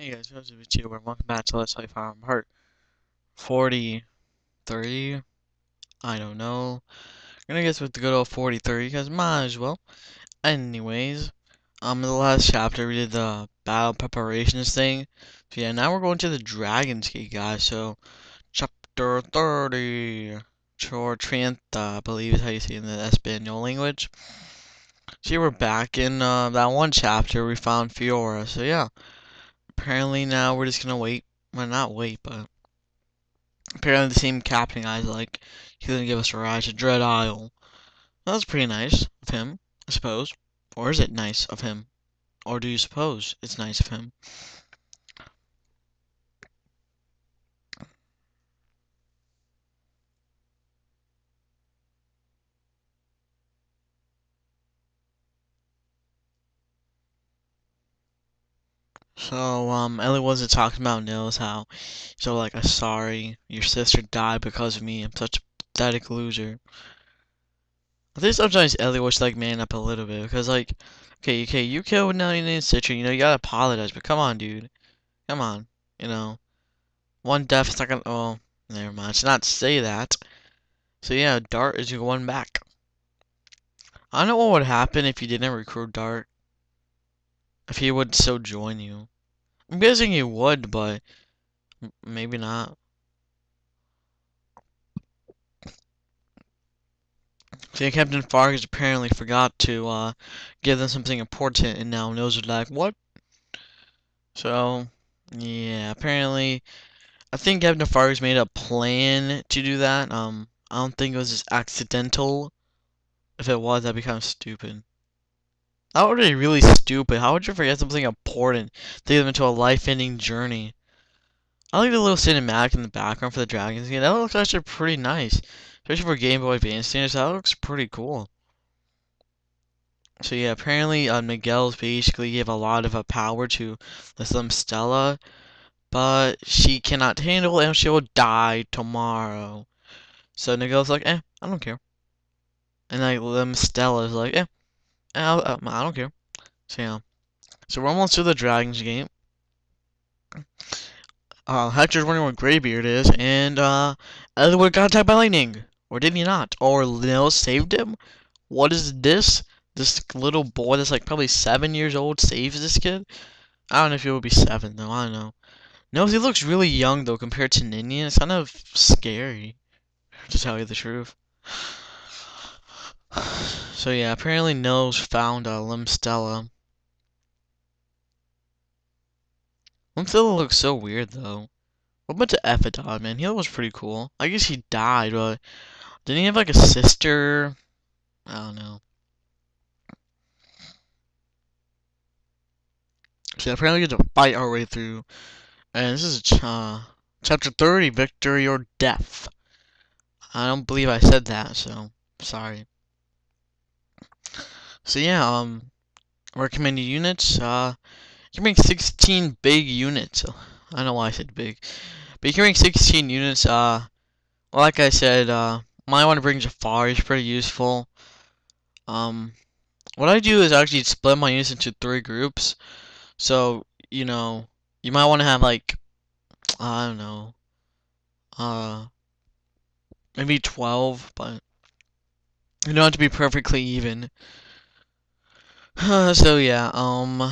Hey guys, how's it with you? Welcome back to Let's Play Fire Heart 43. I don't know. I'm gonna guess with the good old 43 because might as well. Anyways, in the last chapter we did the battle preparations thing. So yeah, now we're going to the Dragon's Gate, guys. So chapter 30, Tranta, I believe is how you say it in the Espanol language. See, we're back in that one chapter we found Fiora. So yeah. Apparently now we're just gonna wait. Well, not wait, but apparently the same captain guy's like, he's gonna give us a ride to Dread Isle. That was pretty nice of him, I suppose. Or is it nice of him? Or do you suppose it's nice of him? So, Elliwood was talking about Nils, how so like, I'm sorry, your sister died because of me. I'm such a pathetic loser. I think sometimes Elliwood should like man up a little bit because like, okay, you killed Nelly and Citra, you gotta apologize, but come on, dude, come on, you know. One death is not gonna. Oh, never mind. Let's not say that. So yeah, Dart is going back. I don't know what would happen if you didn't recruit Dart. If he would still join you. I'm guessing he would, but maybe not. See, Captain Fargus apparently forgot to give them something important, and now knows like what. So yeah, apparently, I think Captain Fargus made a plan to do that. I don't think it was just accidental. If it was, that'd be kind of stupid. That would be really stupid. How would you forget something important to get them into a life-ending journey? I like the little cinematic in the background for the dragons game. That looks actually pretty nice. Especially for Game Boy Advance standards, that looks pretty cool. So yeah, apparently Miguel's basically gave a lot of power to the Slim Stella, but she cannot handle it and she will die tomorrow. So Miguel's like, I don't care. And like Slim Stella's like, I don't care. So yeah. So we're almost to the Dragons game. Hector's wondering what Greybeard is, and Elliwood got attacked by lightning. Or did he not? Or Lil saved him? What is this? This little boy that's like probably 7 years old saves this kid? I don't know if he would be 7 though, I don't know. No, he looks really young though compared to Ninian. It's kind of scary, to tell you the truth. So yeah, apparently Nils found Limstella. Limstella looks so weird though. What about the Epidon, man? He was pretty cool. I guess he died, but didn't he have like a sister? I don't know. So apparently we get to fight our way through. And this is chapter 30, Victory or Death. I don't believe I said that, so sorry. So yeah, recommended units, you can make 16 big units. I don't know why I said big. But you can make 16 units, well, like I said, might want to bring Jafari, it's pretty useful. What I do is actually split my units into 3 groups. So, you know, you might want to have like, I don't know, maybe 12, but you don't have to be perfectly even. So yeah, wow,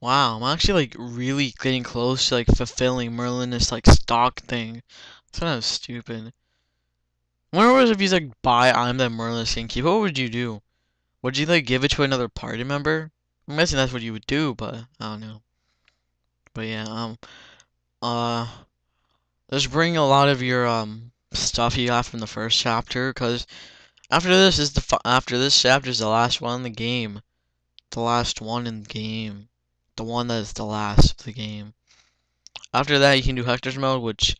I'm actually like really getting close to like fulfilling Merlin's like stock thing. It's kind of stupid. I wonder if he's like buy I'm the Merlin can keep. What would you do? Would you like give it to another party member? I'm guessing that's what you would do, but I don't know. But yeah, uh, just bring a lot of your stuff you got from the first chapter, cause after this chapter is the last one in the game, the last one in the game, the one that is the last of the game. After that, you can do Hector's mode, which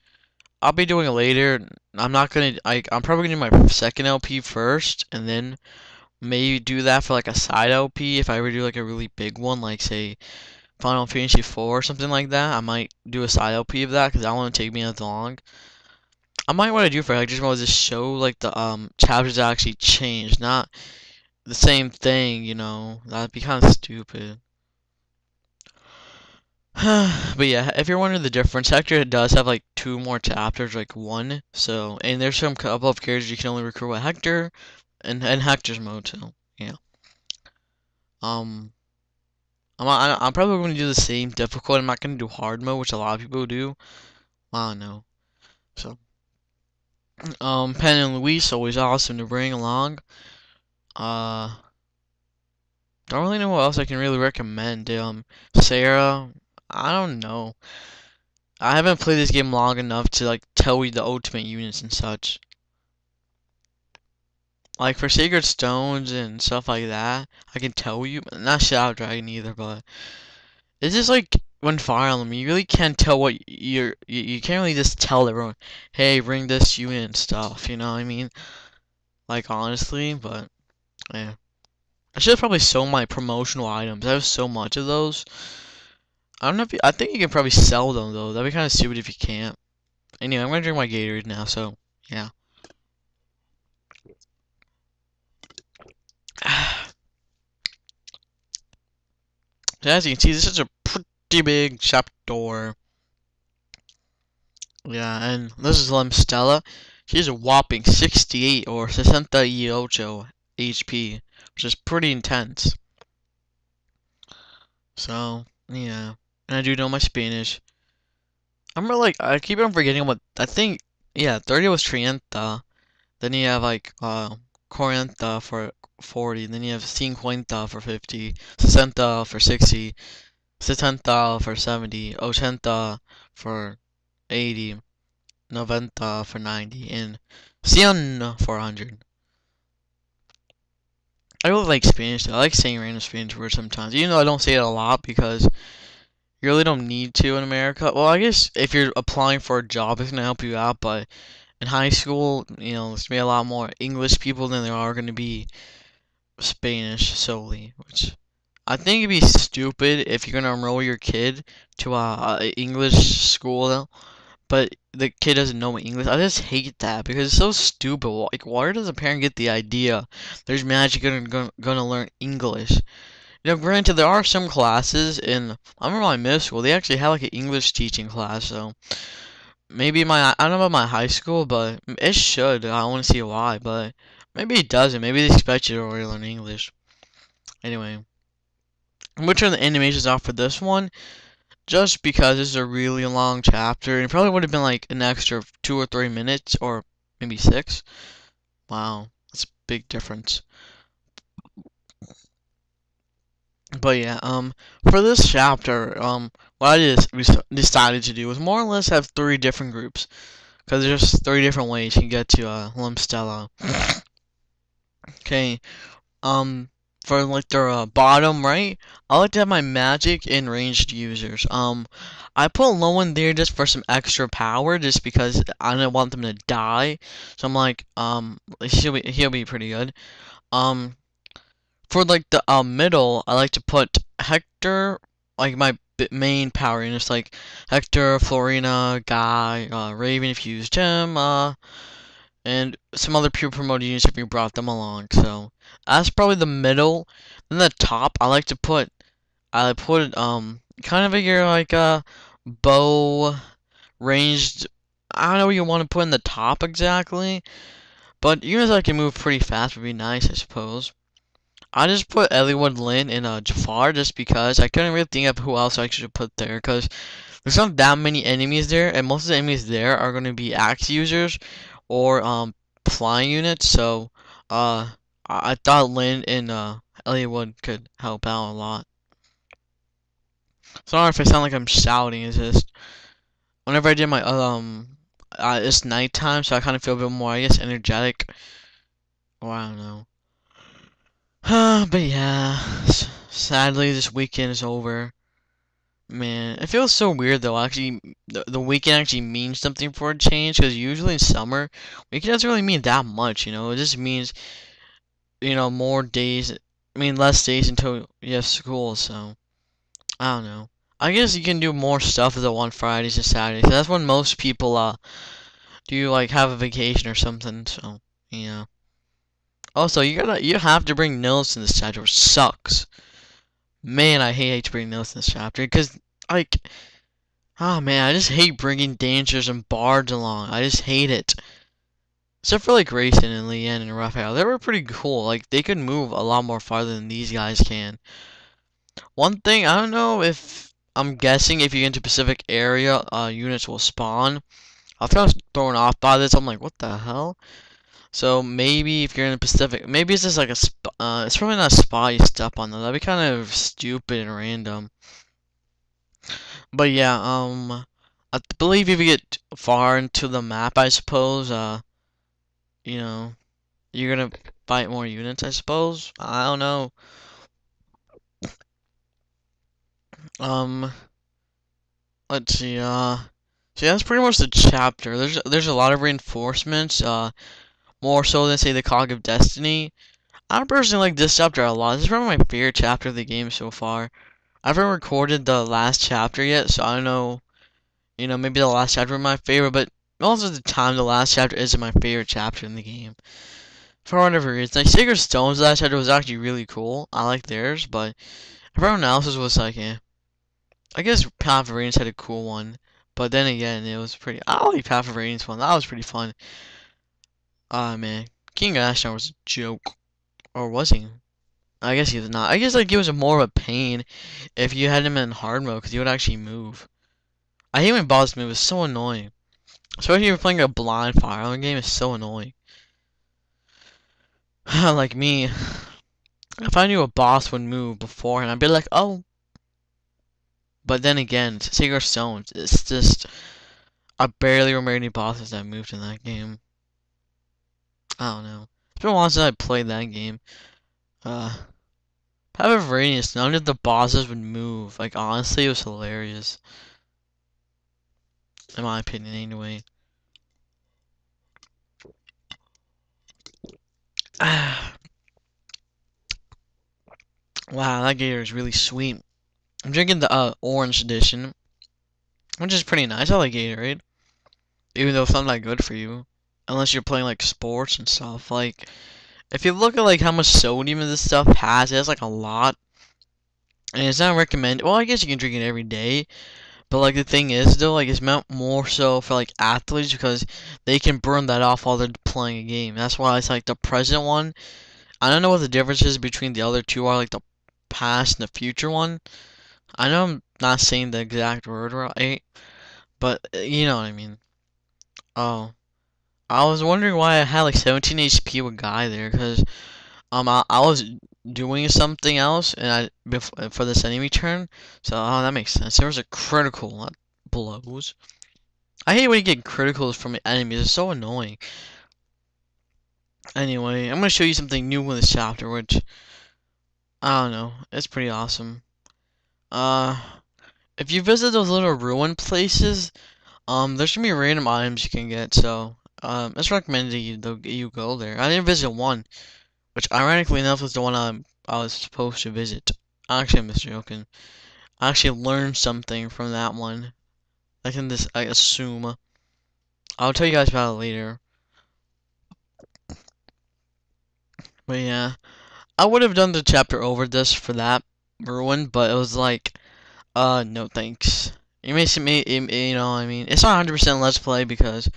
I'll be doing later. I'm probably gonna do my second LP first, and then maybe do that for like a side LP if I ever do like a really big one, like say Final Fantasy 4 or something like that. I might do a side LP of that because that won't take me as long. I might want to do for Hector's mode is just show like the chapters that actually changed, not the same thing, you know. That'd be kind of stupid. But yeah, if you're wondering the difference, Hector does have like 2 more chapters, like 1. So, and there's some couple of characters you can only recruit with Hector, and Hector's mode. So yeah. Um, I'm probably going to do the same difficult. I'm not going to do hard mode, which a lot of people do. I don't know. So, Penn and Luis always awesome to bring along. Uh, don't really know what else I can really recommend. Sarah, I don't know. I haven't played this game long enough to like tell you the ultimate units and such. Like for Sacred Stones and stuff like that, I can tell you. Not Shadow Dragon either, but it's just like when Fire Emblem, you really can't tell what you can't really just tell everyone, hey, bring this unit and stuff. You know what I mean? Like honestly, but yeah. I should have probably sold my promotional items. I have so much of those. I don't know if I think you can probably sell them though. That'd be kind of stupid if you can't. Anyway, I'm gonna drink my Gatorade now. So yeah. So as you can see, this is a pretty big chapter. Yeah, and this is Stella. She has a whopping 68 or 68 HP, which is pretty intense. So, yeah. And I do know my Spanish. I'm really like, I keep on forgetting what, I think, yeah, 30 was Trienta. Then you have like, 40 for 40. Then you have 50 for 50. 60 for 60. 70 for 70. 80 for 80. 90 for 90. And 100 for 100. I really like Spanish though. I like saying random Spanish words sometimes. Even though I don't say it a lot because you really don't need to in America. Well, I guess if you're applying for a job, it's gonna help you out. But in high school, you know, there's gonna be a lot more English people than there are gonna be Spanish solely. Which I think it'd be stupid if you're gonna enroll your kid to a English school, but the kid doesn't know English. I just hate that because it's so stupid. Like, where does a parent get the idea there's magic gonna learn English? You know, granted, there are some classes in, I remember my middle school, they actually had like an English teaching class, so maybe I don't know about my high school, but it should. I want to see why, but maybe it doesn't. Maybe they expect you to already learn English. Anyway, I'm gonna turn the animations off for this one, just because this is a really long chapter, and it probably would have been like an extra 2 or 3 minutes, or maybe 6. Wow, that's a big difference. But yeah, for this chapter, what I decided to do was more or less have 3 different groups, because there's 3 different ways you can get to Stella. Okay, for like their bottom right, I like to have my magic and ranged users. I put low in there just for some extra power, just because I don't want them to die. So I'm like, he'll be pretty good. Um, for like the middle, I like to put Hector, like my main power units, like Hector, Florina, Guy, Raven if you used him, and some other pure promoted units if you brought them along. So that's probably the middle. Then the top, I put kind of figure like a bow ranged. I don't know what you want to put in the top exactly, but units that can move pretty fast would be nice, I suppose. I just put Elliwood, Lynn, and Jafar just because I couldn't really think of who else I should put there, because there's not that many enemies there, and most of the enemies there are going to be axe users or flying units. So I thought Lynn and Elliwood could help out a lot. Sorry if I sound like I'm shouting. It's just whenever I did my it's nighttime, so I kind of feel a bit more, I guess, energetic. Or I don't know. But yeah, sadly this weekend is over. Man, it feels so weird though. Actually, the weekend actually means something for a change, because usually in summer, weekend doesn't really mean that much. You know, it just means, you know, more days. I mean, less days until you have school. So I don't know. I guess you can do more stuff though on Fridays and Saturdays. That's when most people do like have a vacation or something. So yeah. Also, you have to bring notes in this chapter, which sucks. Man, I hate to bring notes in this chapter, because like, oh man, I just hate bringing dangers and bards along. I just hate it. Except for like Grayson and Leanne and Raphael, they were pretty cool. Like they could move a lot more farther than these guys can. One thing, I don't know if I'm guessing if you get into Pacific area, units will spawn. I was kind of thrown off by this. I'm like, what the hell? So maybe if you're in the Pacific, maybe it's just like it's probably not a spot you step on though. That'd be kind of stupid and random. But yeah, I believe if you get far into the map, I suppose, you know, you're gonna fight more units, I suppose. I don't know. Um, let's see, so yeah, that's pretty much the chapter. There's a lot of reinforcements, more so than say the Cog of Destiny. I personally like this chapter a lot. This is probably my favorite chapter of the game so far. I haven't recorded the last chapter yet, so I don't know, maybe the last chapter is my favorite, but most of the time the last chapter isn't my favorite chapter in the game. For whatever reason. Like, Sacred Stone's last chapter was actually really cool. I like theirs, but everyone else's was like, eh. I guess Path of Radiance had a cool one, but then again, it was pretty. I like Path of Radiance one. That was pretty fun. Ah man, King Ashtar was a joke, or was he? I guess he was not. I guess like he was more of a pain if you had him in hard mode because he would actually move. I hate when boss move. It's so annoying, especially if you're playing a blind fire on game. It's so annoying. Like me, if I knew a boss would move beforehand, I'd be like, oh. But then again, Sacred Stones, it's just, I barely remember any bosses that moved in that game. I don't know. It's been a while since I played that game. Path of Radiance, none of the bosses would move. Like, honestly, it was hilarious. In my opinion, anyway. Wow, that gator is really sweet. I'm drinking the orange edition, which is pretty nice. I like Gatorade, even though it's not that good for you, unless you're playing like sports and stuff. Like, if you look at like how much sodium this stuff has, it has like a lot, and it's not recommended. Well, I guess you can drink it every day, but like the thing is though, like it's meant more so for like athletes because they can burn that off while they're playing a game. That's why it's like the present one. I don't know what the difference is between the other two are, like the past and the future one. I know I'm not saying the exact word right, but you know what I mean. Oh, I was wondering why I had like 17 HP with Guy there, because I was doing something else and for this enemy turn, so oh that makes sense. There was a critical that blows. I hate when you get criticals from enemies. It's so annoying. Anyway, I'm gonna show you something new in this chapter, which I don't know. It's pretty awesome. If you visit those little ruin places, there's gonna be random items you can get. So, it's recommended you go there. I didn't visit one, which ironically enough was the one I was supposed to visit. Actually, I'm just joking. I actually learned something from that one. I assume. I'll tell you guys about it later. But yeah, I would have done the chapter over this for that ruin, but it was like, no thanks. You may see me, you know, I mean, it's not 100% let's play because,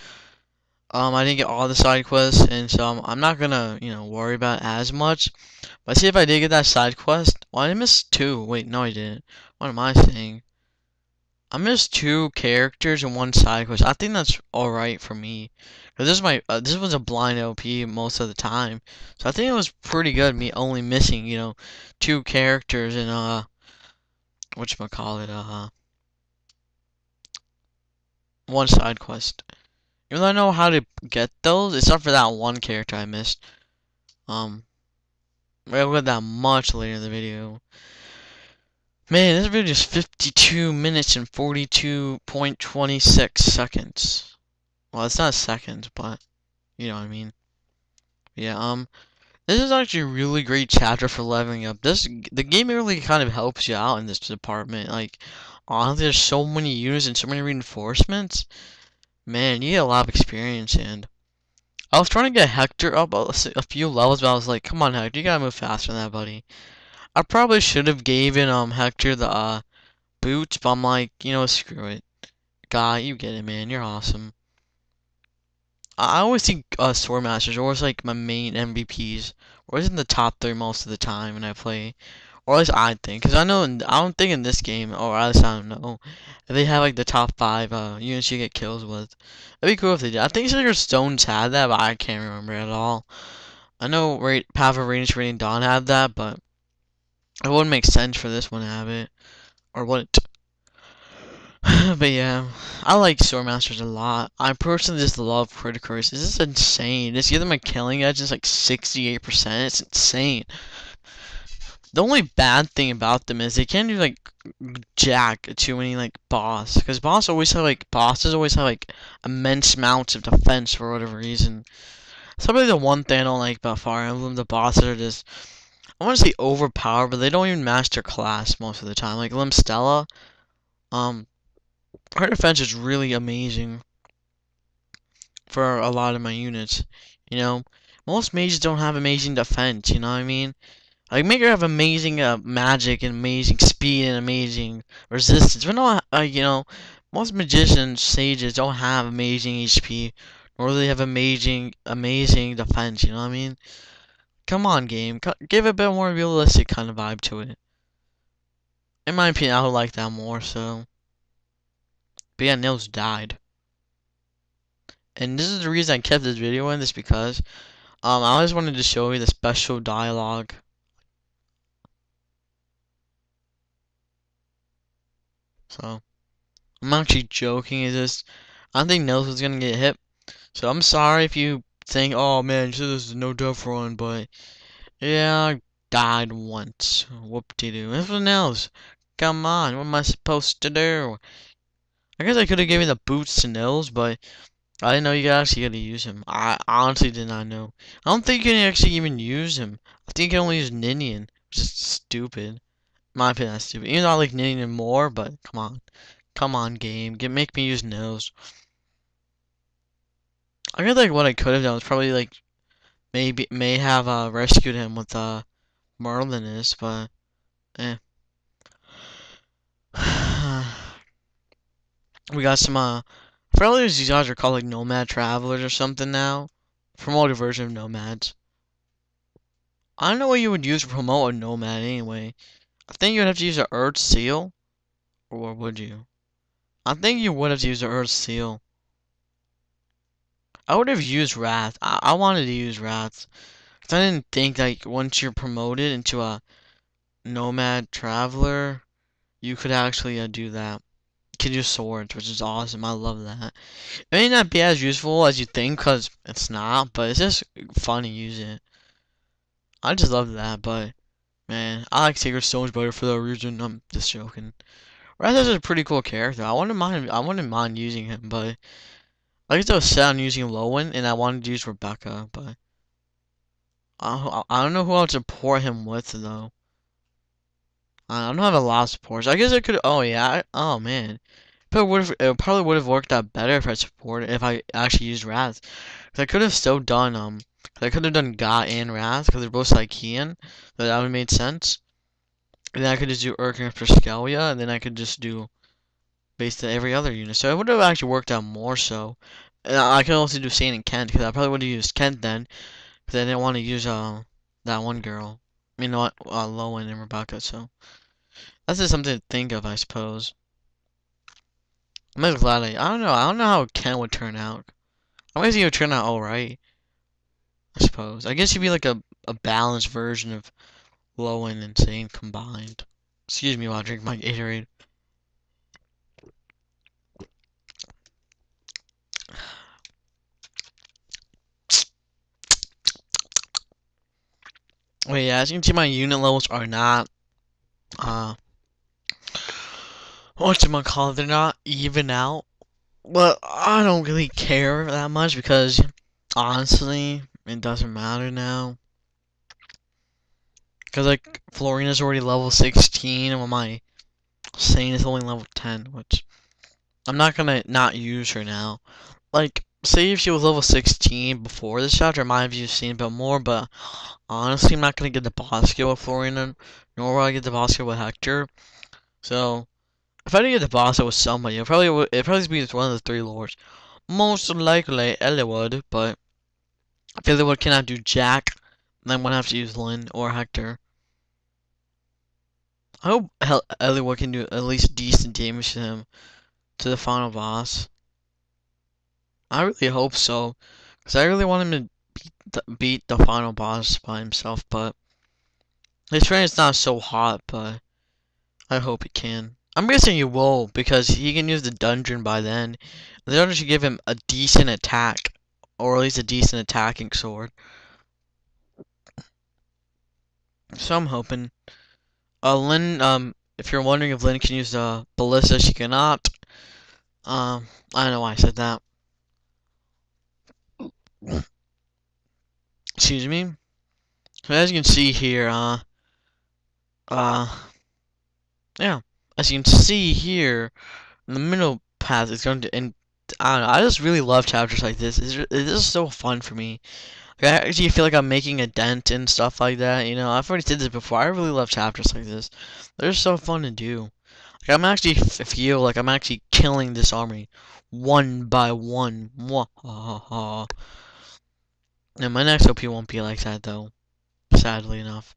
I didn't get all the side quests, and so I'm not gonna, worry about it as much. But see if I did get that side quest. Well, I missed two. Wait, no, I didn't. What am I saying? I missed two characters and one side quest. I think that's alright for me. Cause this was a blind LP most of the time, so I think it was pretty good. Me only missing, two characters and whatchamacallit, one side quest. Even though I know how to get those, except for that one character I missed. We'll get that much later in the video. Man, this video is 52 minutes and 42.26 seconds. Well, it's not seconds, but you know what I mean. Yeah, this is actually a really great chapter for leveling up. The game really kind of helps you out in this department. Like, honestly, there's so many units and so many reinforcements. Man, you get a lot of experience, and I was trying to get Hector up a few levels, but I was like, come on, Hector, you gotta move faster than that, buddy. I probably should have given Hector the boots, but I'm like, you know, screw it. God, you get it, man. You're awesome. I always think Sword Masters are always like my main MVPs, or is in the top 3 most of the time when I play. Or at least I think, because I don't think in this game, or at least I don't know, if they have like the top 5 units you get kills with. It'd be cool if they did. I think Sugar Stones had that, but I can't remember at all. I know Path of Radiance Radiant Dawn had that, but it wouldn't make sense for this one to have it. Or would it? But yeah, I like Swordmasters a lot. I personally just love Critical Race. This is insane. Just give them a killing edge, it's like 68%. It's insane. The only bad thing about them is they can't do like jack too many like because bosses always have like immense amounts of defense for whatever reason. That's probably the one thing I don't like about Fire Emblem. The bosses are just, I want to say overpowered, but they don't even match their class most of the time. Like Limstella, her defense is really amazing for a lot of my units. You know, most mages don't have amazing defense. You know what I mean? Like, make her have amazing magic and amazing speed and amazing resistance. But no, you know, most magicians, sages don't have amazing HP, nor do they have amazing defense. You know what I mean? Come on, game, give a bit more realistic kind of vibe to it. In my opinion, I would like that more. So, but yeah, Nils died, and this is the reason I kept this video in. This because I just wanted to show you the special dialogue. So, I'm actually joking. It's just, I don't think Nils was gonna get hit. So, I'm sorry if you think, oh man, so this is no death run, but yeah, I died once. Whoop-de-doo. This was Nils. Come on, what am I supposed to do? I guess I could have given the boots to Nils, but I didn't know you actually got to use him. I honestly did not know. I don't think you can actually even use him. I think you can only use Ninian, which is stupid. My opinion, that's stupid. Even though I like Ninian more, but come on. Come on, game. Make me use Nils. I guess like what I could have done was probably like may have rescued him with Merlin is, but eh. We got some I forgot these guys are called like Nomad Travelers or something now. Promoted version of Nomads. I don't know what you would use to promote a Nomad anyway. I think you'd have to use an Earth Seal. Or would you? I think you would have to use an Earth Seal. I would have used Wrath. I wanted to use Wrath. Because I didn't think like once you're promoted into a Nomad Traveler, you could actually do that. You could use swords, which is awesome. I love that. It may not be as useful as you think, because it's not, but it's just fun to use it. I just love that, but man, I like Sacred so much better for that reason. I'm just joking. Wrath is a pretty cool character. I wouldn't mind using him, but I guess I was set on using Lowen, and I wanted to use Rebecca, but I don't know who else to support him with though. I don't have a lot of supports. I guess I could. Oh yeah. Oh man. It probably would have worked out better if I actually used Wrath. Cause I could have still done I could have done Got and Wrath because they're both Psychean. That would have made sense. And then I could just do Urkin after Scalia, and then I could just do basically every other unit. So it would have actually worked out more so. And I could also do Saint and Kent because I probably would have used Kent then because I didn't want to use that one girl. I mean, what Lowen and Rebecca. So that's just something to think of, I suppose. I'm just glad I don't know how Ken would turn out. I guess he would turn out alright, I suppose. I guess he'd be like a balanced version of Lowen and Sane combined. Excuse me while I drink my Gatorade. Wait, yeah, as you can see, my unit levels are not whatchamacallit, they're not even out. But I don't really care that much because honestly, it doesn't matter now. Because like Florina's already level 16 and my Sane is only level 10, which I'm not gonna not use her now. Like, say if she was level 16 before this chapter, I might have used Sane a bit more, but honestly, I'm not gonna get the boss skill with Florina, nor will I get the boss skill with Hector. So If I didn't get the boss, it was somebody. It probably be one of the three lords. Most likely Elliwood, but if Elliwood cannot do Jack, then I'm gonna have to use Lynn or Hector. I hope Elliwood can do at least decent damage to him to the final boss. I really hope so, because I really want him to beat the final boss by himself. But his train is not so hot, but I hope he can. I'm guessing he will, because he can use the dungeon by then. The dungeon should give him a decent attack, or at least a decent attacking sword. So I'm hoping. Lynn, if you're wondering if Lynn can use the ballista, she cannot. I don't know why I said that. Excuse me. So as you can see here, yeah. As you can see here, in the middle path is going to, and I don't know, I just really love chapters like this. It is so fun for me. Like, I actually feel like I'm making a dent and stuff like that. You know, I've already did this before. I really love chapters like this. They're so fun to do. Like, I'm actually feel like I'm actually killing this army one by one. Mwahaha. And my next OP won't be like that though. Sadly enough.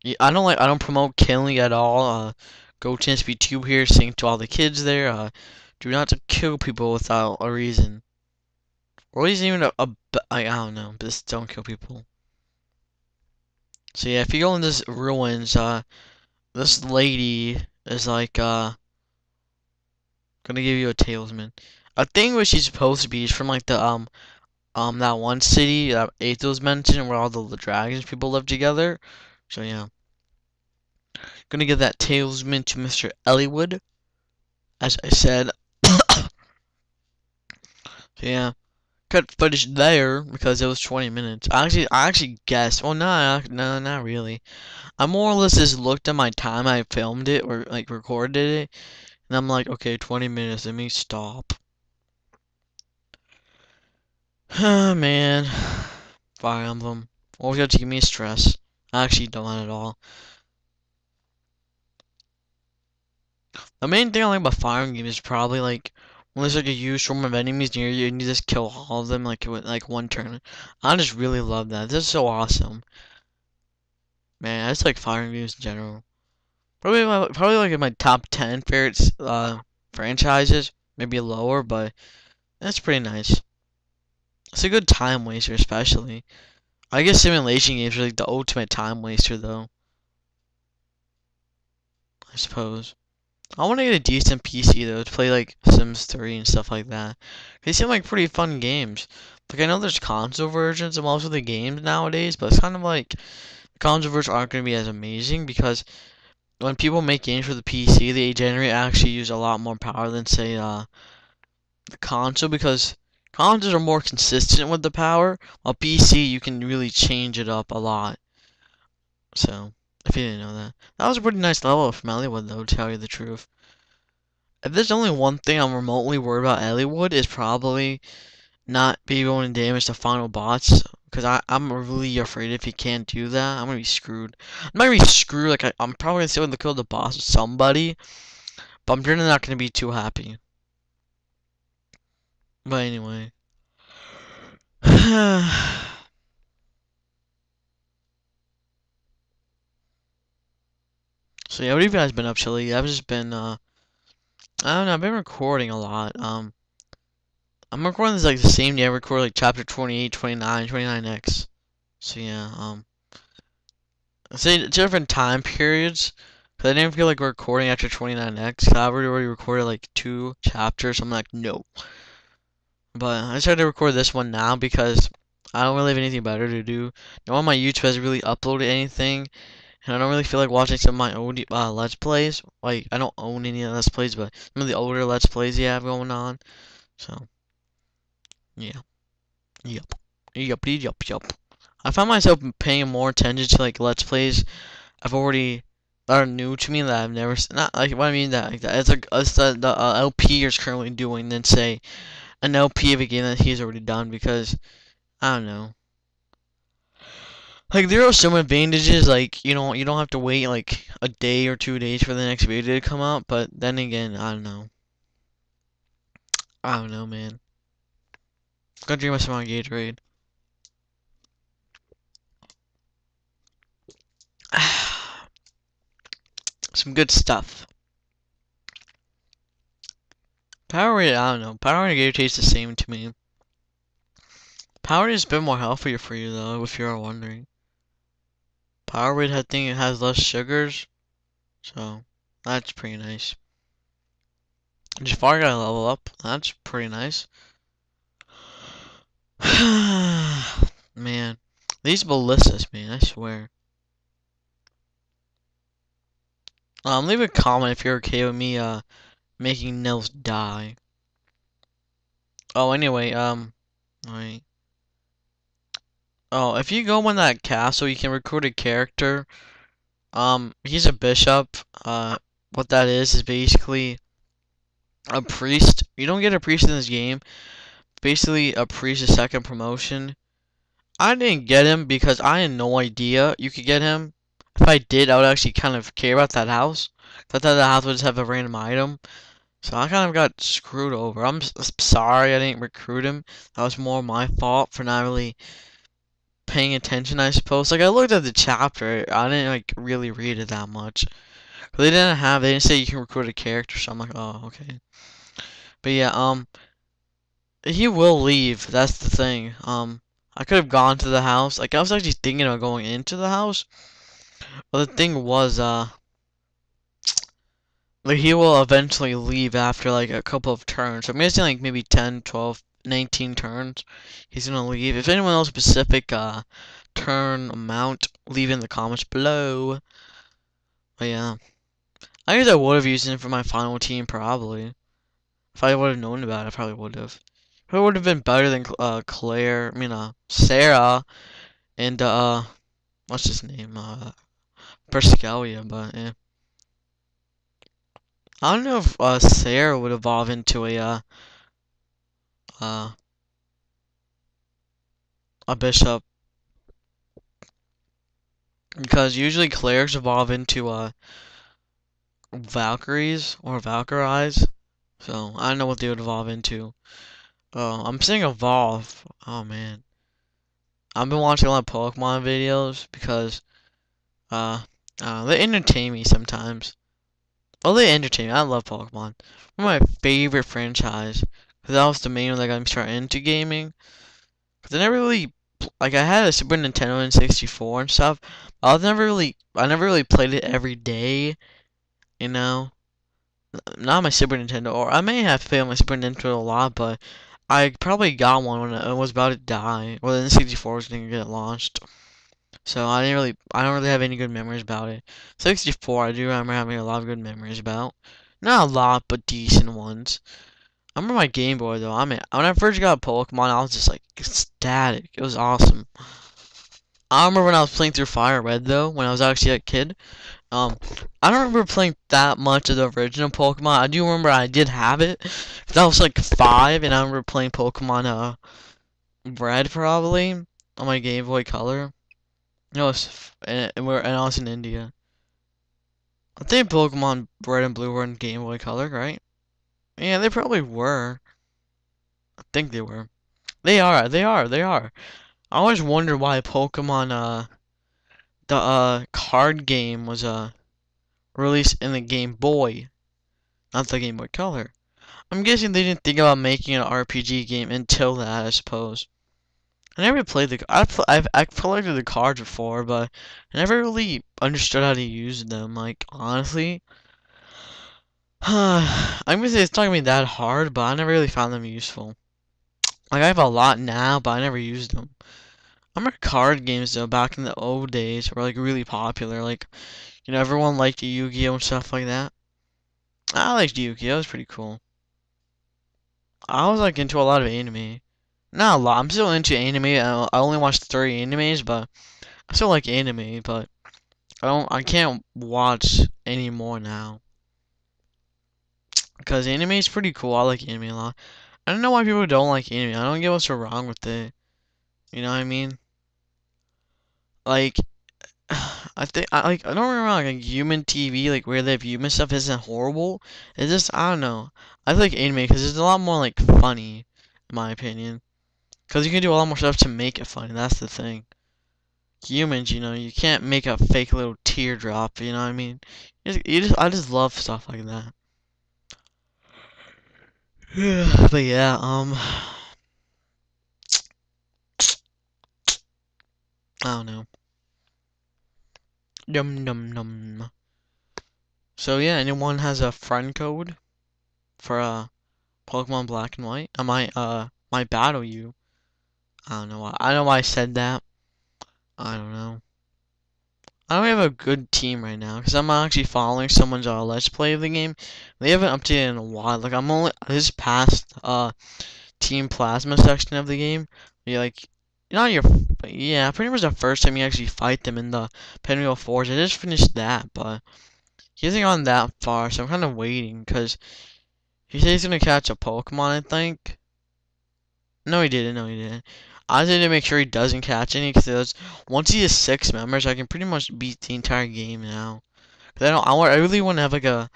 Yeah, I don't promote killing at all. Go Chance B2 here, saying to all the kids there, do not to kill people without a reason. Or at least even I don't know, just don't kill people. So yeah, if you go in this ruins, this lady is like, gonna give you a talisman. I think what she's supposed to be is from like the, that one city that Athos mentioned where all the dragons people live together. So yeah. Gonna give that talisman to Mr. Elliwood, as I said. So yeah. Cut footage there because it was 20 minutes. I actually guessed. Well, no, not really. I more or less just looked at my time I filmed it or like recorded it, and I'm like, okay, 20 minutes. Let me stop. Man, Fire Emblem always got to give me stress. I actually don't at all. The main thing I like about Fire Emblem is probably like when there's like a huge swarm of enemies near you and you just kill all of them like with like one turn. I just really love that. This is so awesome. Man, I just like Fire Emblem in general. Probably like in my top 10 favorites franchises, maybe lower, but that's pretty nice. It's a good time waster, especially. I guess simulation games are like the ultimate time waster, though. I suppose. I want to get a decent PC though to play like Sims 3 and stuff like that. They seem like pretty fun games. Like I know there's console versions of most of the games nowadays, but it's kind of like the console versions aren't going to be as amazing because when people make games for the PC, they generally actually use a lot more power than say the console because consoles are more consistent with the power, while PC you can really change it up a lot. So, if you didn't know that. That was a pretty nice level from Elliwood though, to tell you the truth. If there's only one thing I'm remotely worried about Elliwood is probably not being able to damage the final boss. Because I'm really afraid if he can't do that, I'm gonna be screwed. I'm not gonna be screwed, like I'm probably gonna still able to kill the boss with somebody. But I'm generally not gonna be too happy. But anyway. So yeah, what have you guys been up to lately? I've just been I don't know, I've been recording a lot. I'm recording this like the same day I record like chapter 28, 29, 29X. So yeah, I say different time periods. Cause I didn't feel like recording after 29X. I already recorded like 2 chapters. So I'm like, no. But I decided to record this one now because I don't really have anything better to do. No one on my YouTube has really uploaded anything. And I don't really feel like watching some of my old Let's Plays. Like, I don't own any Let's Plays, but some of the older Let's Plays you have going on. So, yeah. Yup. Yup. I find myself paying more attention to, like, Let's Plays I've already, that are new to me that I've never, not, like, what I mean that, like, that, it's the LP is currently doing than, say, an LP of a game that he's already done, because, I don't know. Like there are some advantages, like you don't have to wait like a day or 2 days for the next video to come out. But then again, I don't know. I don't know, man. Gotta drink myself on Gatorade. Some good stuff. Powerade, I don't know. Powerade and Gatorade taste the same to me. Powerade is a bit more healthier for you though, if you're wondering. Powerade, I think it has less sugars, so that's pretty nice. Jafar got a level up. That's pretty nice. Man, these ballistas, man, I swear. Leave a comment if you're okay with me making Nils die. Oh, anyway, alright. Oh, if you go in that castle, you can recruit a character. He's a bishop. What that is basically a priest. You don't get a priest in this game. Basically, a priest is second promotion. I didn't get him because I had no idea you could get him. If I did, I would actually kind of care about that house. I thought that house would just have a random item. So I kind of got screwed over. I'm sorry I didn't recruit him. That was more my fault for not really paying attention, I suppose. Like, I looked at the chapter. I didn't, like, really read it that much. They didn't say you can recruit a character, so I'm like, oh, okay. But yeah, he will leave. That's the thing. I could have gone to the house. Like, I was actually thinking about going into the house. But the thing was, like, he will eventually leave after, like, a couple of turns. So I'm guessing, like, maybe 10, 12, 19 turns. He's gonna leave. If anyone knows specific, turn amount, leave in the comments below. But yeah. I guess I would have used him for my final team, probably. If I would have known about it, I probably would have. It would have been better than Sarah and what's his name? Perscalia, but yeah. I don't know if Sarah would evolve into uh a bishop, because usually clerics evolve into Valkyries or Valkyries. So I don't know what they would evolve into. Oh, I'm saying evolve. Oh man. I've been watching a lot of Pokemon videos because they entertain me sometimes. Oh, they entertain me. I love Pokemon. One of my favorite franchise. Cause that was the main one that got me started into gaming. Cause I never really like, I had a Super Nintendo and 64 and stuff. I never really played it every day. You know, not my Super Nintendo, or I may have played on my Super Nintendo a lot, but I probably got one when it was about to die. Well, the N64 was gonna get launched. So I don't really have any good memories about it. 64, I do remember having a lot of good memories about. Not a lot, but decent ones. I remember my Game Boy though. I mean, when I first got Pokemon, I was just like ecstatic. It was awesome. I remember when I was playing through Fire Red though, when I was actually a kid. I don't remember playing that much of the original Pokemon. I do remember I did have it. 'Cause I was like 5, and I remember playing Pokemon Red probably on my Game Boy Color. No, and I was in India. I think Pokemon Red and Blue were in Game Boy Color, right? Yeah, they probably were. I think they were. They are. I always wonder why Pokemon the card game was released in the Game Boy, not the Game Boy Color. I'm guessing they didn't think about making an RPG game until that, I suppose. I never played I've collected the cards before, but I never really understood how to use them. Like, honestly, I'm gonna say it's not gonna be that hard, but I never really found them useful. Like, I have a lot now, but I never used them. I remember card games though, back in the old days, were like really popular. Like, everyone liked Yu-Gi-Oh and stuff like that. I liked Yu-Gi-Oh. It was pretty cool. I was like into a lot of anime. Not a lot. I'm still into anime. I only watched 3 animes, but I still like anime. But I can't watch any more now because anime is pretty cool. I like anime a lot. I don't know why people don't like anime. I don't get what's wrong with it. You know what I mean? Like, I think I don't remember like human TV, like where they have human stuff isn't horrible. It's just I don't know. I like anime because it's a lot more like funny, in my opinion. Because you can do a lot more stuff to make it funny. That's the thing. Humans, you can't make a fake little teardrop. You know what I mean? I just love stuff like that. But yeah, I don't know. Num num num. So yeah, anyone has a friend code for Pokemon Black and White? I might battle you. I don't know why. I don't know why I said that. I don't know. I don't have a good team right now because I'm actually following someone's let's play of the game. They haven't updated in a while. Like I'm only this past Team Plasma section of the game. You like not your yeah, pretty much the first time you actually fight them in the Pinwheel Forge. I just finished that, but he hasn't gone that far, so I'm kind of waiting because he said he's gonna catch a Pokemon. I think. No, he didn't. No, he didn't. I just need to make sure he doesn't catch any because once he has 6 members, I can pretty much beat the entire game now. Cause I really want to have like I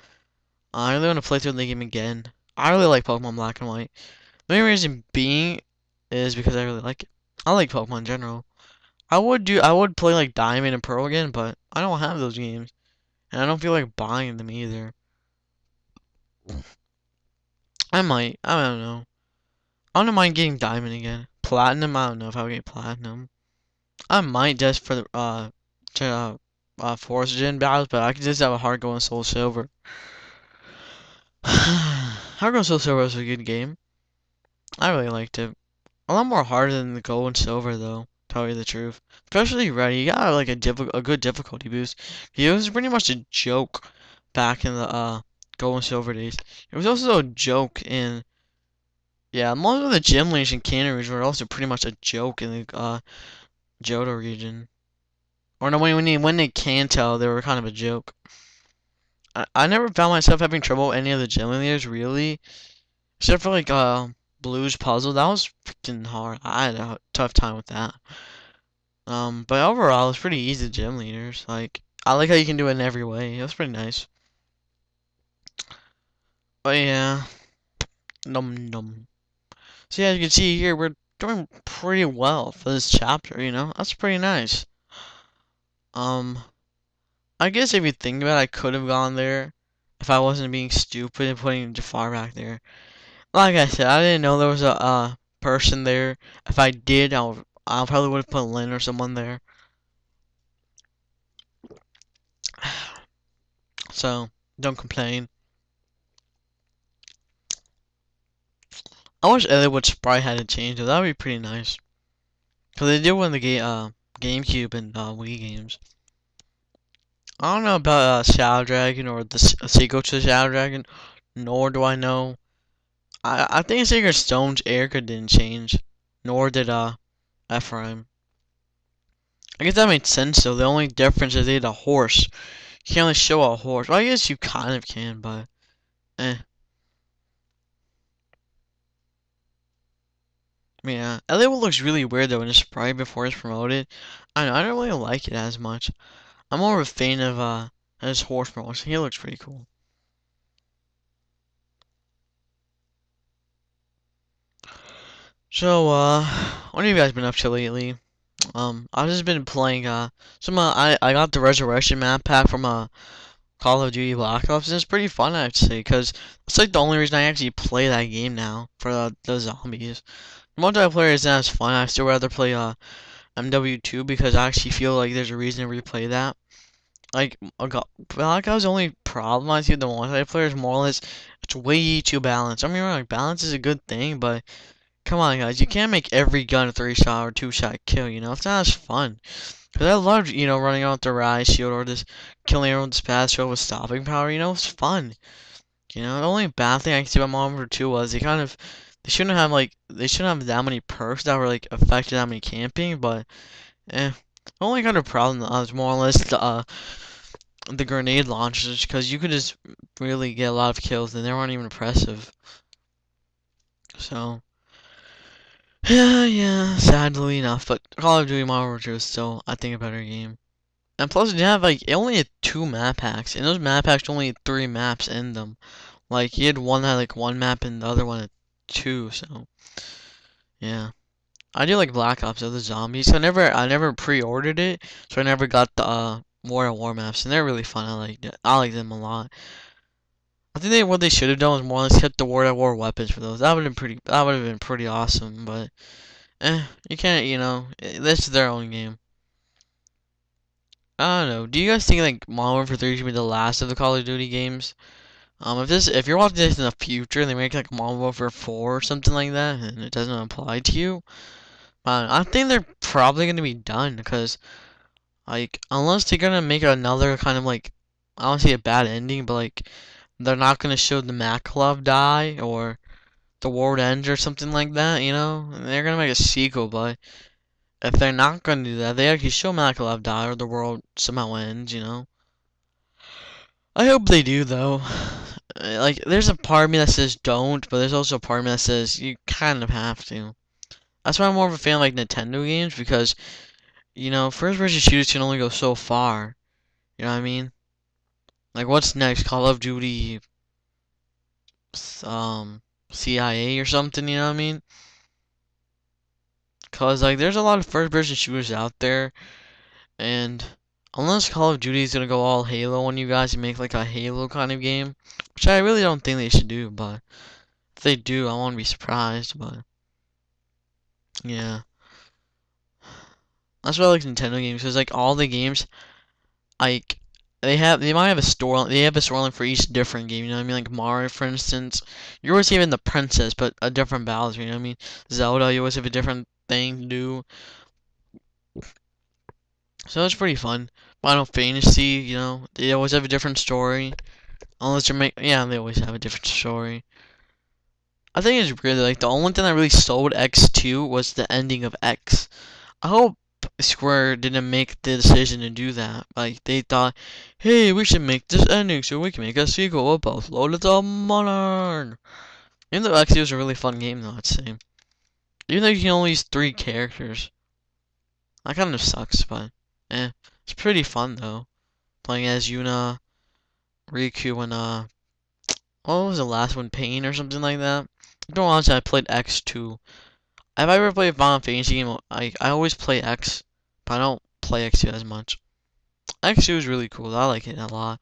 really want to play through the game again. I really like Pokemon Black and White. The main reason being is because I really like it. I like Pokemon in general. I would play like Diamond and Pearl again, but I don't have those games, and I don't feel like buying them either. I might. I don't know. I don't mind getting Diamond again. Platinum. I don't know if I'll get Platinum. I might just for the Forest Gen battles, but I could just have a hard going Soul Silver. Hard going Soul Silver was a good game. I really liked it. A lot more harder than the Gold and Silver though. Tell you the truth, especially Red, you got like a good difficulty boost. It was pretty much a joke back in the Gold and Silver days. It was also a joke in yeah, most of the gym leaders in Canada region were also pretty much a joke in the Johto region. Or no, when they can tell, they were kind of a joke. I never found myself having trouble with any of the gym leaders really, except for like Blue's puzzle. That was freaking hard. I had a tough time with that. But overall, it's pretty easy gym leaders. Like I like how you can do it in every way. It was pretty nice. But yeah, num num. So yeah, as you can see here, we're doing pretty well for this chapter. That's pretty nice. Um, I guess if you think about it, I could have gone there if I wasn't being stupid and putting Jafar back there. Like I said, I didn't know there was a person there. If I did, I probably would have put Lynn or someone there. So don't complain. I wish Elliwood sprite had a change. That would be pretty nice. Cause they did win the GameCube and Wii games. I don't know about Shadow Dragon or the sequel to Shadow Dragon, nor do I know. I think Sacred Stone's Erica didn't change, nor did Ephraim. I guess that made sense though. The only difference is they had a horse. You can't really show a horse. Well, I guess you kind of can, but eh. Yeah, Elliwood looks really weird though in his sprite before it's promoted. I don't really like it as much. I'm more of a fan of his horse promotion. He looks pretty cool. So what have you guys been up to lately? I've just been playing I got the Resurrection map pack from Call of Duty Black Ops, and it's pretty fun, I have to say, because it's like the only reason I actually play that game now for the zombies. Multiplayer isn't as fun. I still rather play MW2 because I actually feel like there's a reason to replay that. Like, Black Ops' only problem I see with the multiplayer is more or less it's way too balanced. I mean, like balance is a good thing, but come on, guys, you can't make every gun a 3-shot or 2-shot kill. It's not as fun. Cause I loved, running out with the Rise Shield or just killing everyone with Spaz Shield with stopping power. It's fun. The only bad thing I can see about Modern Warfare 2 was they shouldn't have that many perks that were like affected that many camping. But the only kind of problem was more or less the grenade launchers, because you could just really get a lot of kills and they weren't even impressive. So Yeah, sadly enough, but Call of Duty Modern Warfare is still, I think, a better game. And plus, it have like it only had 2 map packs, and those map packs only had 3 maps in them. Like he had one that had like 1 map, and the other one had 2. So yeah, I do like Black Ops of the zombies. I never pre-ordered it, so I never got the War maps, and they're really fun. I like them a lot. I think what they should have done was more or less kept the War weapons for those. That would have been pretty. That would have been pretty awesome. But you can't. This is their own game. I don't know. Do you guys think like Modern Warfare 3 should be the last of the Call of Duty games? If you're watching this in the future and they make like Modern Warfare 4 or something like that, and it doesn't apply to you, I think they're probably gonna be done because like unless they're gonna make another kind of like I don't say a bad ending, but like they're not gonna show the Makalov die or the world ends or something like that, they're gonna make a sequel, but if they're not gonna do that, they actually show Makalov die or the world somehow ends. I hope they do though. Like, there's a part of me that says don't, but there's also a part of me that says you kind of have to. That's why I'm more of a fan of like Nintendo games because, first person shooters can only go so far. You know what I mean? Like, what's next? Call of Duty, um, CIA or something, you know what I mean? Cause like, there's a lot of first person shooters out there, and unless Call of Duty is gonna go all Halo on you guys and make like a Halo kind of game, which I really don't think they should do, but if they do, I won't be surprised, but yeah. That's why I like Nintendo games, because like all the games, like they might have a story, they have a storyline for each different game. You know what I mean? Like Mario, for instance, you're always having the princess, but a different Bowser. You know what I mean? Zelda, you always have a different thing to do, so it's pretty fun. Final Fantasy, they always have a different story. Unless yeah, they always have a different story. I think it's weird. Like the only thing that really sold X2 was the ending of X. I hope Square didn't make the decision to do that. Like they thought, hey, we should make this ending so we can make a sequel about Loaded Modern. Even though X was a really fun game though, I'd say. Even though you can only use 3 characters. That kind of sucks, but it's pretty fun though. Playing as Yuna, Riku, and what was the last one? Pain or something like that. Don't honestly, I played X2. If I ever play a Final Fantasy game, I always play X, but I don't play X2 as much. X2 is really cool. I like it a lot.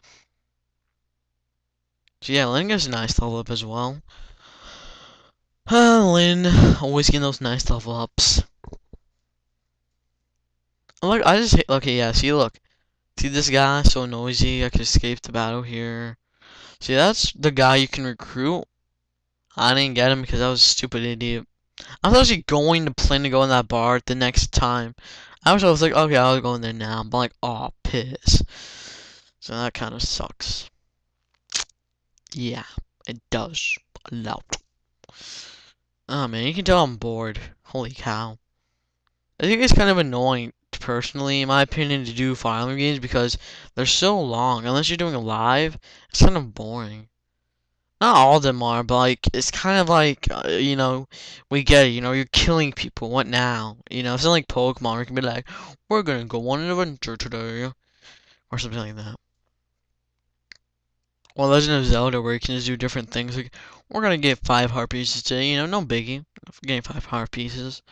So yeah, Lynn gets a nice level up as well. Lynn always getting those nice level ups. Look, I just hate. Okay, yeah. See, look. See this guy? So noisy. I can escape the battle here. See, that's the guy you can recruit. I didn't get him because I was a stupid idiot. I was actually going to plan to go in that bar the next time. I was like, okay, I'll go in there now. But like, oh, piss. So that kind of sucks. Yeah, it does. A lot. Oh man, you can tell I'm bored. Holy cow. I think it's kind of annoying, personally, in my opinion, to do Fire Emblem games because they're so long. Unless you're doing it live, it's kind of boring. Not all of them are, but like it's kind of like we get it. You're killing people. What now? It's not like Pokemon. Where you can be like, we're gonna go on an adventure today, or something like that. Or Legend of Zelda, where you can just do different things. Like we're gonna get 5 heart pieces today. No biggie. Getting 5 heart pieces.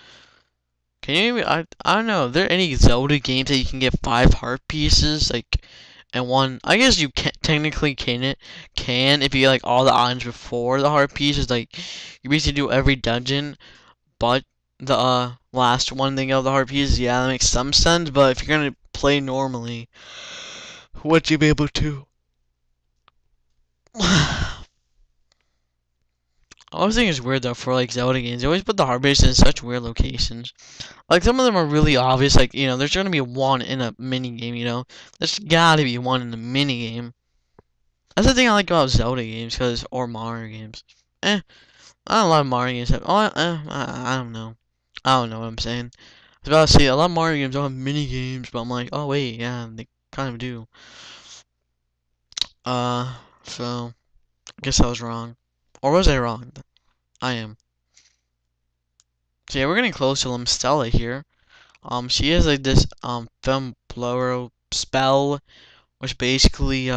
Can you even? I don't know. Are there any Zelda games that you can get 5 heart pieces like? And one, I guess you can technically can if you get like all the items before the heart piece is like you basically do every dungeon, but the last one thing of the heart piece, yeah, that makes some sense. But if you're gonna play normally, would you be able to? I always think it's weird though for like Zelda games. They always put the heart pieces in such weird locations. Like some of them are really obvious. Like there's gonna be one in a mini game. There's gotta be one in the mini game. That's the thing I like about Zelda games, or Mario games. I don't love Mario games. I don't know. I don't know what I'm saying. I was about to say, a lot of Mario games don't have mini games, but I'm like, oh wait, yeah, they kind of do. So, I guess I was wrong. Or was I wrong? I am. So yeah, we're getting close to Limstella here. She has like this film blower spell, which basically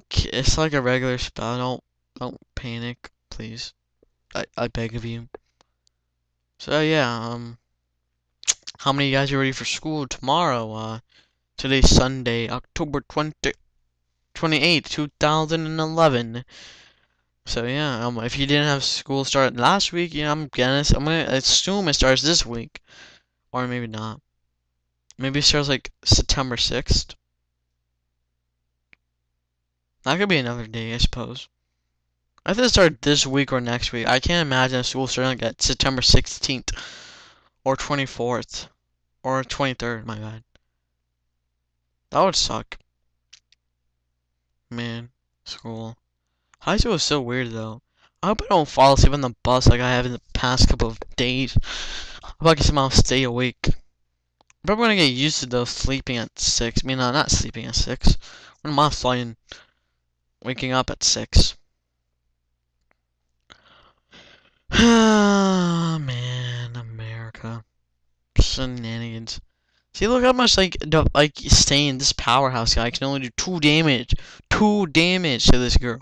it's like a regular spell. Don't panic, please. I beg of you. So yeah, how many of you guys are ready for school tomorrow? Today's Sunday, October 28th, 2011. So yeah, if you didn't have school start last week, you know, I'm gonna assume it starts this week, or maybe not. Maybe it starts like September 6th. That could be another day, I suppose. I think it start this week or next week. I can't imagine a school starting like at September 16th or 24th or 23rd. My bad. That would suck. Man, school. High school is so weird though. I hope I don't fall asleep on the bus like I have in the past couple of days. I hope I can somehow stay awake. I'm probably gonna get used to though sleeping at 6. I mean, not sleeping at 6. When am I flying? Waking up at 6. Ah, man, America. Shenanigans. See, look how much like staying this powerhouse guy can only do 2 damage. 2 damage to this girl.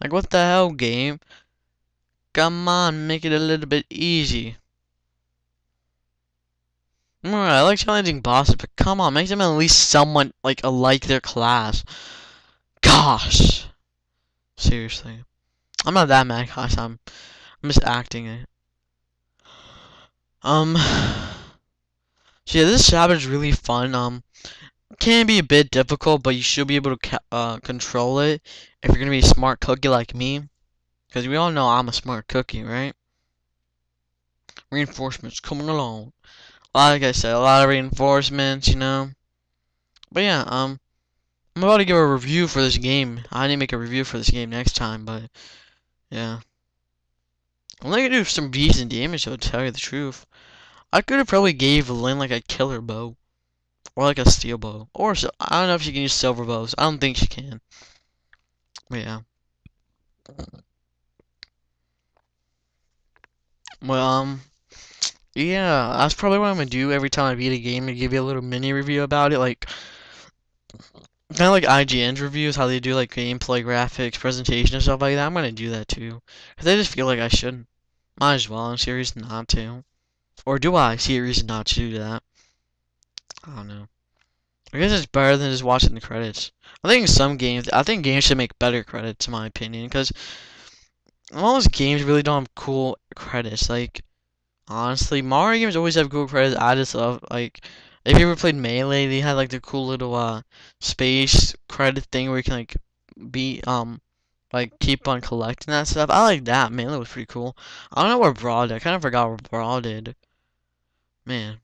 Like what the hell, game? Come on, make it a little bit easy. Alright, I like challenging bosses, but come on, make them at least somewhat like alike their class. Gosh. Seriously. I'm not that mad, gosh, I'm just acting it. So yeah, this chapter is really fun. Can be a bit difficult, but you should be able to control it if you're gonna be a smart cookie like me. Because we all know I'm a smart cookie, right? Reinforcements coming along. Like I said, a lot of reinforcements, you know. But yeah, I'm about to give a review for this game. I need to make a review for this game next time, but yeah. I'm gonna do some decent damage, to tell you the truth. I could have probably gave Lynn like a killer bow. Or like a steel bow. Or so I don't know if she can use silver bows. I don't think she can. But yeah. Well, yeah, that's probably what I'm gonna do every time I beat a game, to give you a little mini review about it, like kind of like IGN's reviews, how they do like gameplay, graphics, presentation, and stuff like that. I'm gonna do that too, cause I just feel like I should. Might as well. I'm serious not to, or do I see a reason not to do that? I don't know. I guess it's better than just watching the credits. I think games should make better credits, in my opinion, because most games really don't have cool credits. Like, honestly, Mario games always have cool credits. I just love, like, if you ever played Melee, they had like the cool little space credit thing where you can like keep on collecting that stuff. I like that. Melee was pretty cool. I don't know where Brawl did. I kind of forgot where Brawl did. Man,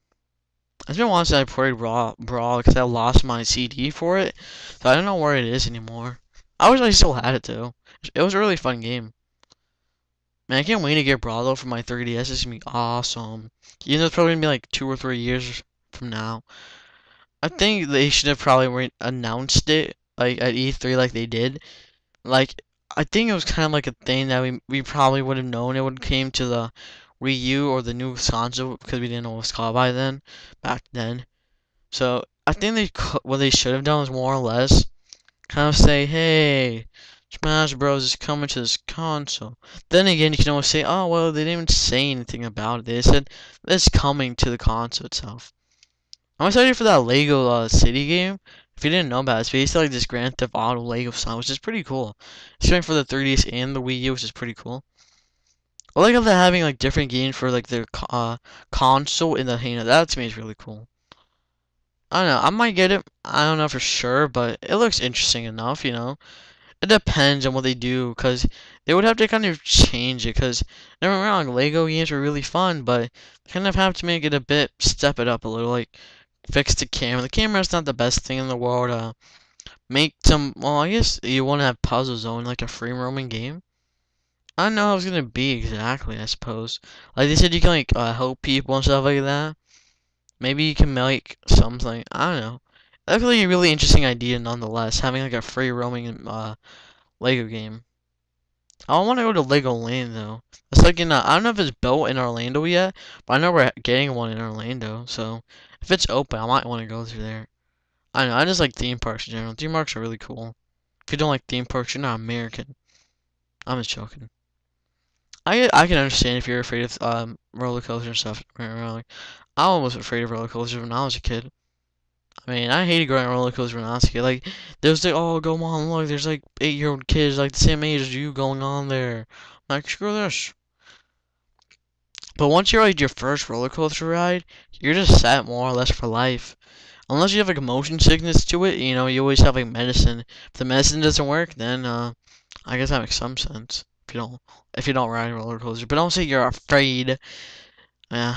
it's been a while since I played Brawl because I lost my CD for it, so I don't know where it is anymore. I wish I still had it though. It was a really fun game. Man, I can't wait to get Brawl though for my 3DS. It's gonna be awesome. You know, it's probably gonna be like 2 or 3 years from now. I think they should have probably announced it like at E3 like they did. Like, I think it was kind of like a thing that we probably would have known it would came to the Wii U or the new console because we didn't know what it was called back then. So I think what they should have done was more or less kind of say, hey, Smash Bros is coming to this console. Then again, you can always say, oh well, they didn't even say anything about it. They said it's coming to the console itself. I'm excited for that Lego City game. If you didn't know about it, it's basically like this Grand Theft Auto Lego style, which is pretty cool. It's coming for the 3DS and the Wii U, which is pretty cool. I like how they're having like different games for like their console and the hand. That to me is really cool. I don't know. I might get it. I don't know for sure, but it looks interesting enough, you know. It depends on what they do, because they would have to kind of change it, because, don't get me wrong, Lego games are really fun, but they kind of have to make it a bit, step it up a little, like, fix the camera. The camera's not the best thing in the world, make some, well, I guess you want to have puzzle zone, like a free roaming game. I don't know how it's gonna be exactly, I suppose. Like they said, you can, like, help people and stuff like that. Maybe you can make something, I don't know. That's really a really interesting idea nonetheless, having, like, a free roaming, Lego game. I want to go to Legoland though. It's like in I don't know if it's built in Orlando yet, but I know we're getting one in Orlando. So if it's open, I might want to go through there. I don't know. I just like theme parks in general. Theme parks are really cool. If you don't like theme parks, you're not American. I'm just joking. I can understand if you're afraid of roller coasters and stuff. Like, I was afraid of roller coasters when I was a kid. I mean, I hated going on roller coasters when I was a kid. Like, there's like, oh, go on, look, there's like 8-year-old kids like the same age as you going on there. I'm like, screw this. But once you're like your first roller coaster ride, you're just set more or less for life. Unless you have like a motion sickness to it, you know, you always have like medicine. If the medicine doesn't work, then I guess that makes some sense. If you don't ride a roller coaster, but don't say you're afraid. Yeah,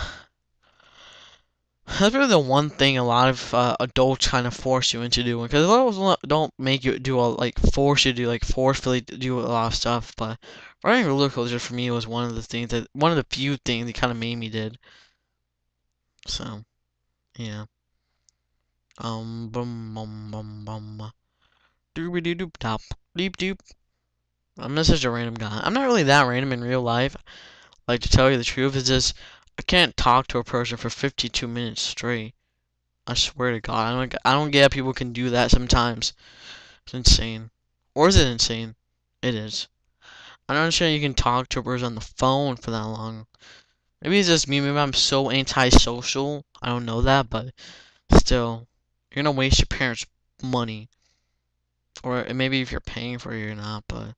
that's really the one thing a lot of adults kind of force you into doing, because a lot of them don't make you do like force you to do like forcefully do a lot of stuff. But riding a roller coaster for me was one of the few things that kind of made me did. So yeah. Bum bum bum bum. Doobie doop top. Deep doop. I'm just such a random guy. I'm not really that random in real life. Like, to tell you the truth, is just I can't talk to a person for 52 minutes straight. I swear to God, I don't get how people can do that sometimes. It's insane. Or is it insane? It is. I don't understand you can talk to a person on the phone for that long. Maybe it's just me. Maybe I'm so antisocial. I don't know that, but still, you're gonna waste your parents' money. Or maybe if you're paying for it, you're not, but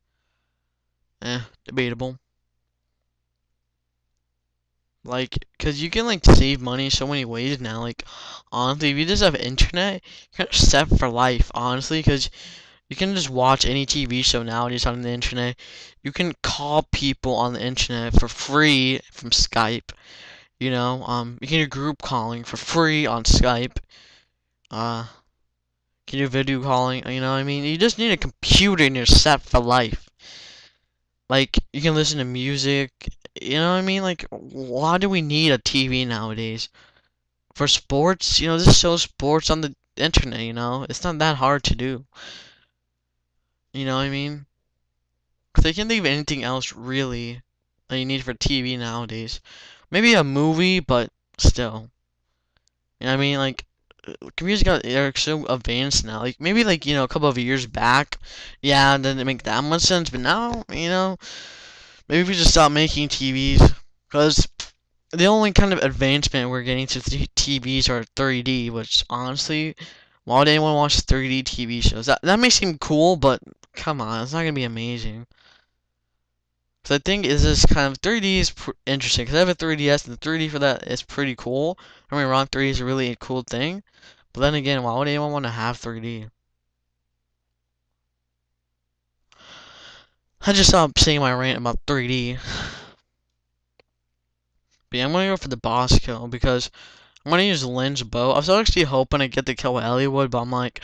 debatable. Like, cause you can like save money so many ways now. Like, honestly, if you just have internet, you're kind of set for life. Honestly, cause you can just watch any TV show nowadays on the internet. You can call people on the internet for free from Skype. You know, you can do group calling for free on Skype. Uh, can do video calling. You know what I mean? You just need a computer and you're set for life. Like, you can listen to music. You know what I mean? Like, why do we need a TV nowadays? For sports, you know, just show sports on the internet, you know? It's not that hard to do. You know what I mean? Because they can't think of anything else, really, that you need for TV nowadays. Maybe a movie, but still. You know what I mean? Like, they're so advanced now. Like, maybe, like, you know, a couple of years back, yeah, it didn't make that much sense. But now, you know, maybe we just stop making TVs. Because the only kind of advancement we're getting to TVs are 3D, which honestly, why would anyone watch 3D TV shows? That may seem cool, but come on, it's not gonna be amazing. So I think is this kind of 3D is interesting because I have a 3DS and the 3D for that is pretty cool. I mean, wrong, 3D is really a cool thing, but then again, why would anyone want to have 3D? I just stopped saying my rant about 3D. But yeah, I'm gonna go for the boss kill because I'm gonna use Lynn's bow. I was actually hoping to get the kill with Elliwood, but I'm like,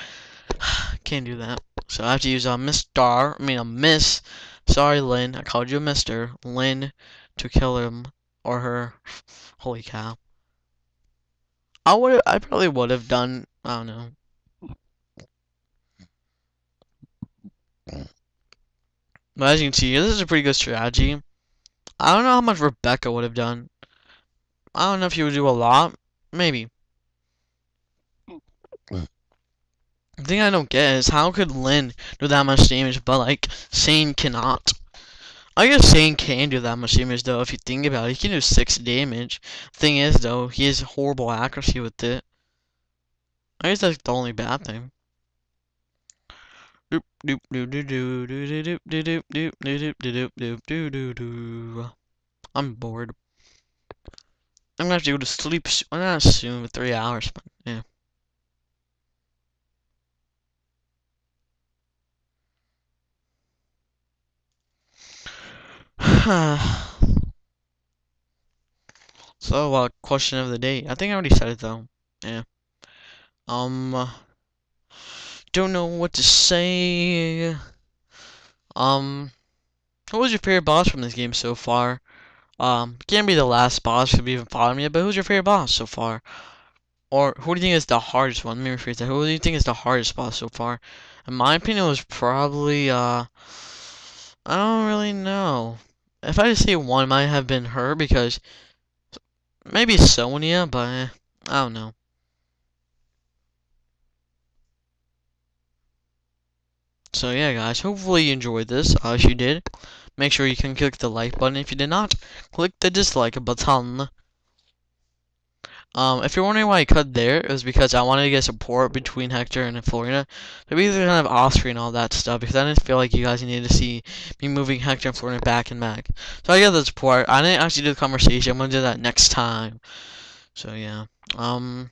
can't do that. So I have to use a Miss. Sorry, Lynn. I called you a Mister. Lynn to kill him or her. Holy cow. I probably would have done. I don't know. But as you can see, this is a pretty good strategy. I don't know how much Rebecca would have done. I don't know if she would do a lot. Maybe. The thing I don't get is how could Lynn do that much damage, but like Sane cannot. I guess Sane can do that much damage though. If you think about it, he can do 6 damage. Thing is though, he has horrible accuracy with it. I guess that's the only bad thing. Doop doop doo doo doo doo doo doo doo doo doo doo doo doo doo doo. I'm bored. I'm gonna have to go to sleep. Well, not soon, but 3 hours. But yeah. So, question of the day. I think I already said it though. Yeah. Don't know what to say. What was your favorite boss from this game so far? Can't be the last boss because we haven't fought him yet, but who's your favorite boss so far? Or who do you think is the hardest one? Let me rephrase that. Who do you think is the hardest boss so far? In my opinion, it was probably, I don't really know. If I just say one, it might have been her because maybe Sonia, but I don't know. So yeah, guys, hopefully you enjoyed this. If you did, make sure you can click the like button. If you did not, click the dislike button. If you're wondering why I cut there, it was because I wanted to get support between Hector and Florina. So basically kind of off screen all that stuff because I didn't feel like you guys needed to see me moving Hector and Florina back and back. So I got the support. I didn't actually do the conversation. I'm gonna do that next time. So yeah. We're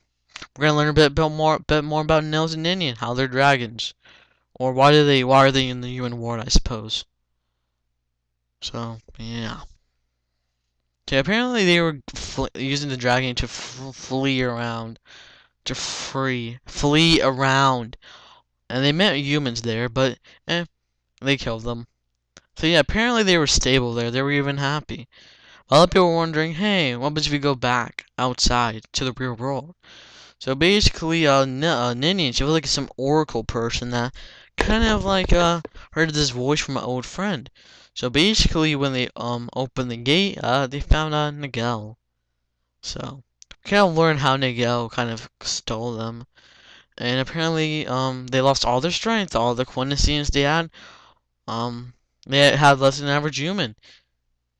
gonna learn a bit more about Nils and Ninian, how they're dragons. Or why are they in the UN ward, I suppose. So, yeah. Okay, apparently they were using the dragon to flee around. Flee around. And they met humans there, but, they killed them. So yeah, apparently they were stable there. They were even happy. A lot of people were wondering, hey, what happens if we go back outside to the real world? So basically, Ninian, she was like some oracle person that kind of like, heard this voice from an old friend. So basically, when they, opened the gate, they found, Nigel. So, kind of learned how Nigel kind of stole them. And apparently, they lost all their strength, all the quintessence they had. They had less than average human.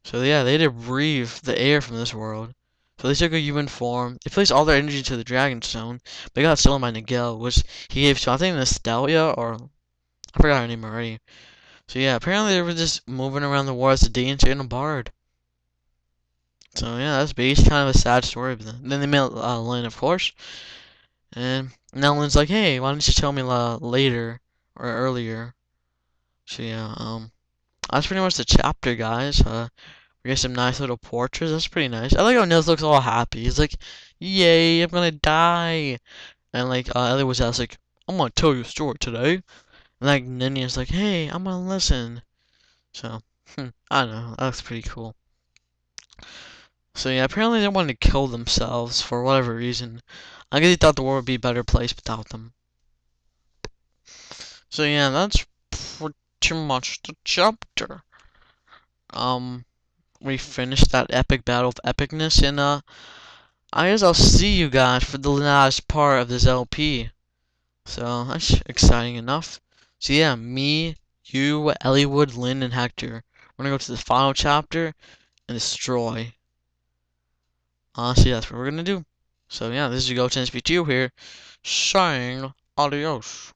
So yeah, they had to breathe the air from this world. So they took a human form. They placed all their energy to the Dragon Stone. They got stolen by Nigel, which he gave to, I think, Nostalgia, or I forgot her name already. So yeah, apparently they were just moving around the world as a dancer and a bard. So yeah, that's basically kind of a sad story. But then they met Lynn, of course. And now Lynn's like, hey, why don't you tell me later or earlier? So yeah, that's pretty much the chapter, guys. We get some nice little portraits. That's pretty nice. I like how Nils looks all happy. He's like, yay, I'm gonna die. And like, Ellie was like, I'm gonna tell you a story today. And like, Ninian's like, hey, I'm gonna listen. So, I don't know. That's pretty cool. So yeah, apparently they wanted to kill themselves for whatever reason. I guess they thought the world would be a better place without them. So yeah, that's pretty much the chapter. We finished that epic battle of epicness, and I guess I'll see you guys for the last part of this LP. So that's exciting enough. So yeah, me, you, Elliwood, Lynn, and Hector. We're gonna go to the final chapter and destroy. So yeah, that's what we're gonna do. So yeah, this is your GoTensP2 here, saying adios.